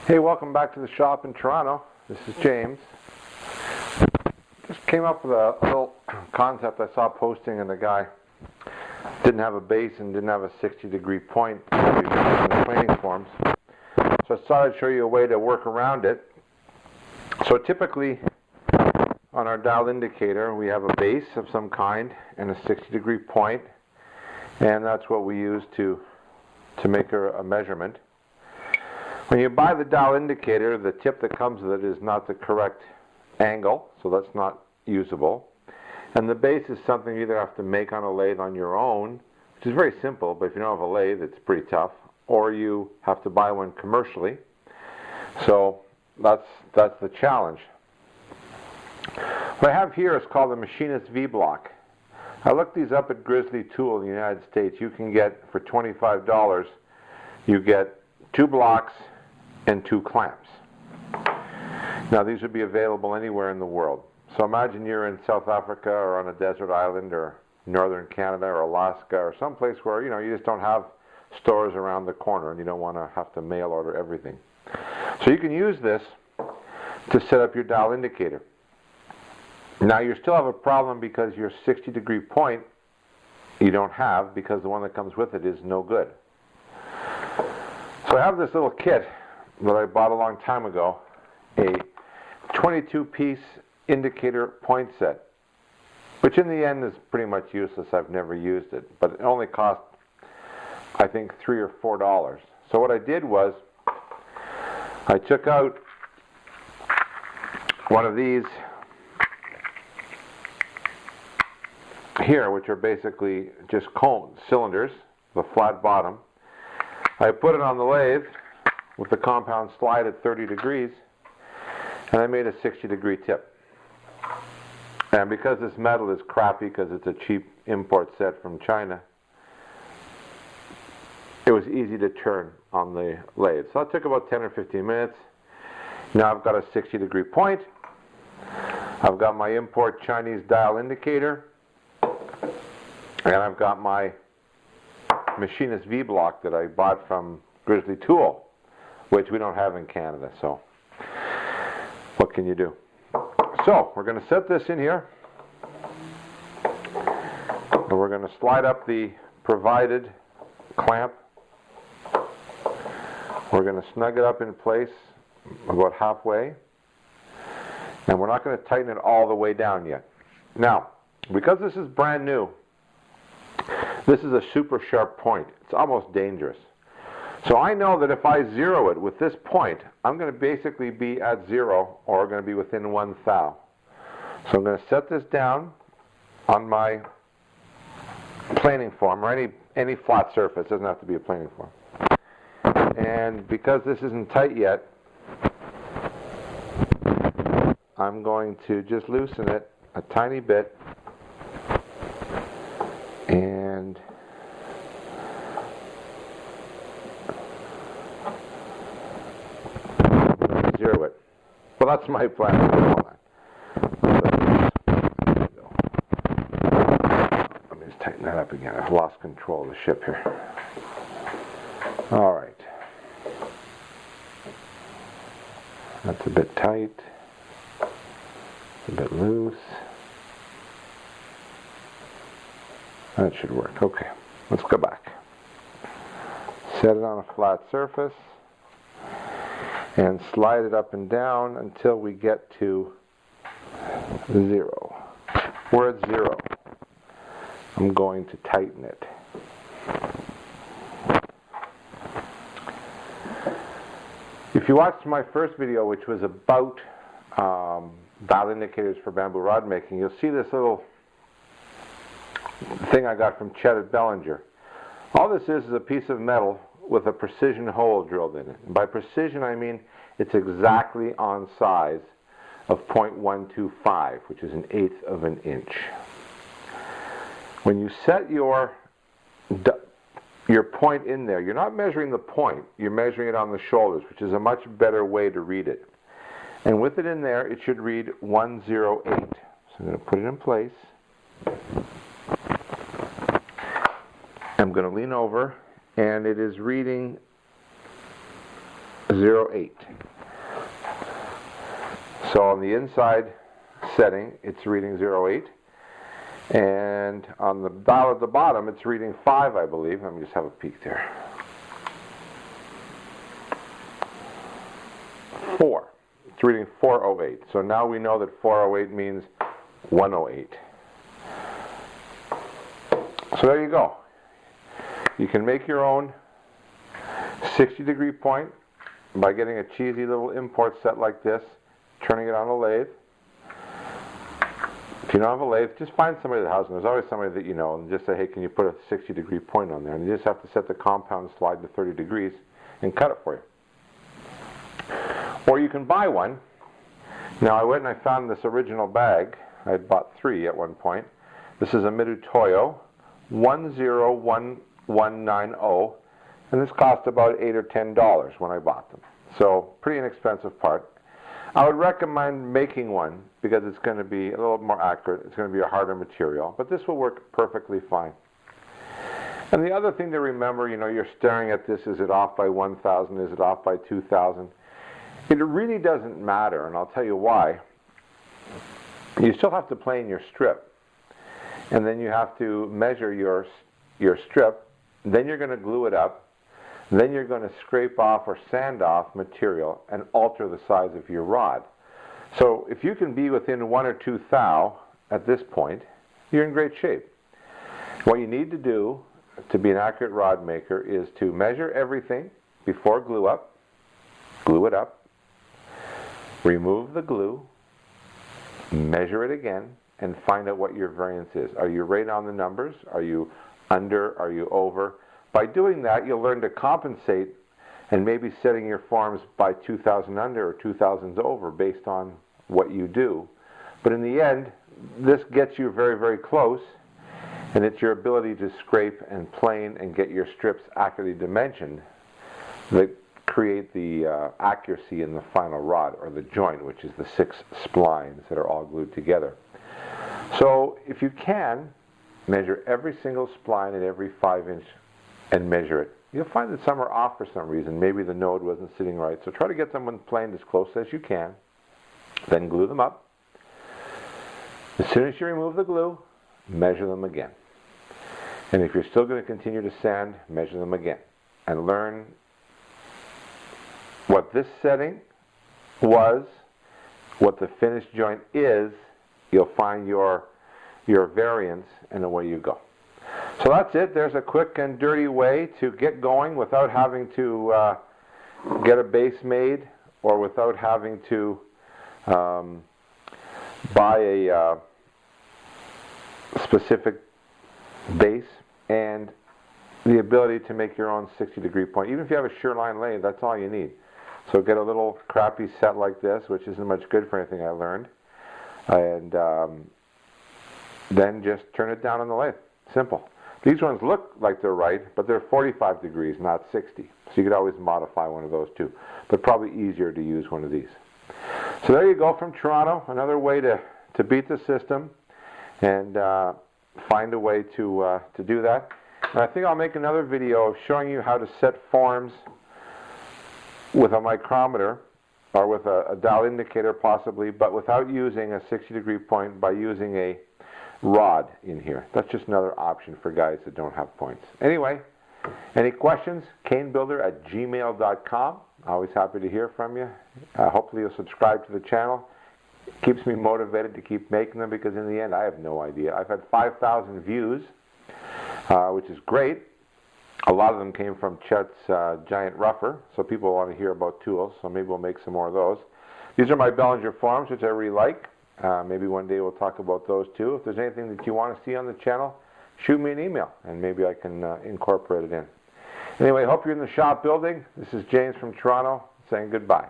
Hey, welcome back to the shop in Toronto. This is James. Just came up with a little concept I saw posting, and the guy didn't have a base and didn't have a 60-degree point in the planing forms. So I thought I'd show you a way to work around it. So typically on our dial indicator we have a base of some kind and a 60-degree point, and that's what we use to make a measurement. When you buy the dial indicator, the tip that comes with it is not the correct angle, so that's not usable. And the base is something you either have to make on a lathe on your own, which is very simple, but if you don't have a lathe, it's pretty tough, or you have to buy one commercially. So that's the challenge. What I have here is called the Machinist V-Block. I looked these up at Grizzly Tool in the United States. You can get, for $25, you get 2 blocks and 2 clamps. Now these would be available anywhere in the world. So imagine you're in South Africa or on a desert island or northern Canada or Alaska or someplace where you just don't have stores around the corner and you don't want to have to mail order everything. So you can use this to set up your dial indicator. Now you still have a problem because your 60-degree point you don't have, because the one that comes with it is no good. So I have this little kit that I bought a long time ago, a 22-piece indicator point set, which in the end is pretty much useless. I've never used it, but it only cost, I think, $3 or $4. So what I did was I took out one of these here, which are basically just cone cylinders with a flat bottom. I put it on the lathe with the compound slide at 30 degrees, and I made a 60-degree tip. And because this metal is crappy, because it's a cheap import set from China, it was easy to turn on the lathe. So it took about 10 or 15 minutes. Now I've got a 60-degree point. I've got my import Chinese dial indicator, and I've got my Machinist V-Block that I bought from Grizzly Tool, which we don't have in Canada, so what can you do? So we're going to set this in here, and we're going to slide up the provided clamp. We're going to snug it up in place about halfway, and we're not going to tighten it all the way down yet. Now, because this is brand new, this is a super sharp point. It's almost dangerous. So I know that if I zero it with this point, I'm going to basically be at 0, or going to be within 1 thou. So I'm going to set this down on my planing form, or any flat surface. It doesn't have to be a planing form. And because this isn't tight yet, I'm going to just loosen it a tiny bit, and zero it. Well, that's my plan. Let me just tighten that up again. I've lost control of the ship here. All right. That's a bit tight. A bit loose. That should work. Okay, let's go back. Set it on a flat surface and slide it up and down until we get to 0. We're at 0. I'm going to tighten it. If you watched my first video, which was about dial indicators for bamboo rod making, you'll see this little thing I got from Chet at Bellinger. All this is a piece of metal with a precision hole drilled in it. And by precision, I mean it's exactly on size of 0.125, which is 1/8 of an inch. When you set your point in there, you're not measuring the point, you're measuring it on the shoulders, which is a much better way to read it. And with it in there, it should read 108. So I'm going to put it in place. I'm going to lean over, and it is reading 0.08. So on the inside setting, it's reading 0.8. And on the dial at the bottom, it's reading 5, I believe. Let me just have a peek there. 4. It's reading 408. So now we know that 408 means 108. So there you go. You can make your own 60-degree point by getting a cheesy little import set like this, turning it on a lathe. If you don't have a lathe, just find somebody that has one. There's always somebody that you know, and just say, hey, can you put a 60-degree point on there? And you just have to set the compound slide to 30 degrees and cut it for you. Or you can buy one. Now I went and I found this original bag. I had bought 3 at one point. This is a Mitutoyo 101190, and this cost about $8 or $10 when I bought them. So pretty inexpensive part. I would recommend making one because it's going to be a little more accurate. It's going to be a harder material, but this will work perfectly fine. And the other thing to remember, you know, you're staring at this, is it off by 1,000, is it off by 2,000? It really doesn't matter, and I'll tell you why. You still have to plane your strip, and then you have to measure your strip, then you're going to glue it up, then you're going to scrape off or sand off material and alter the size of your rod. So if you can be within 1 or 2 thou at this point, you're in great shape. What you need to do to be an accurate rod maker is to measure everything before glue it up, remove the glue, measure it again, and find out what your variance is. Are you right on the numbers? Are you under? Are you over? By doing that, you'll learn to compensate and maybe setting your forms by 2,000 under or 2,000 over based on what you do. But in the end, this gets you very, very close, and it's your ability to scrape and plane and get your strips accurately dimensioned that create the accuracy in the final rod, or the joint, which is the 6 splines that are all glued together. So if you can, measure every single spline at every 5-inch and measure it. You'll find that some are off for some reason. Maybe the node wasn't sitting right. So try to get them planed as close as you can. Then glue them up. As soon as you remove the glue, measure them again. And if you're still going to continue to sand, measure them again. And learn what this setting was, what the finished joint is. You'll find your variance, and away you go. So that's it. There's a quick and dirty way to get going without having to get a base made, or without having to buy a specific base, and the ability to make your own 60-degree point. Even if you have a sure line lathe, that's all you need. So get a little crappy set like this, which isn't much good for anything I learned, and then just turn it down on the lathe. Simple. These ones look like they're right, but they're 45 degrees, not 60. So you could always modify one of those too. But probably easier to use one of these. So there you go from Toronto. Another way to beat the system and find a way to do that. And I think I'll make another video of showing you how to set forms with a micrometer, or with a dial indicator possibly, but without using a 60-degree point, by using a rod in here. That's just another option for guys that don't have points. Anyway, any questions? canebuilder@gmail.com. Always happy to hear from you. Hopefully you'll subscribe to the channel. It keeps me motivated to keep making them, because in the end I have no idea. I've had 5,000 views, which is great. A lot of them came from Chet's giant rougher, so people want to hear about tools, so maybe we'll make some more of those. These are my Bellinger forms, which I really like. Maybe one day we'll talk about those too. If there's anything that you want to see on the channel, shoot me an email, and maybe I can incorporate it in. Anyway, hope you're in the shop building. This is James from Toronto saying goodbye.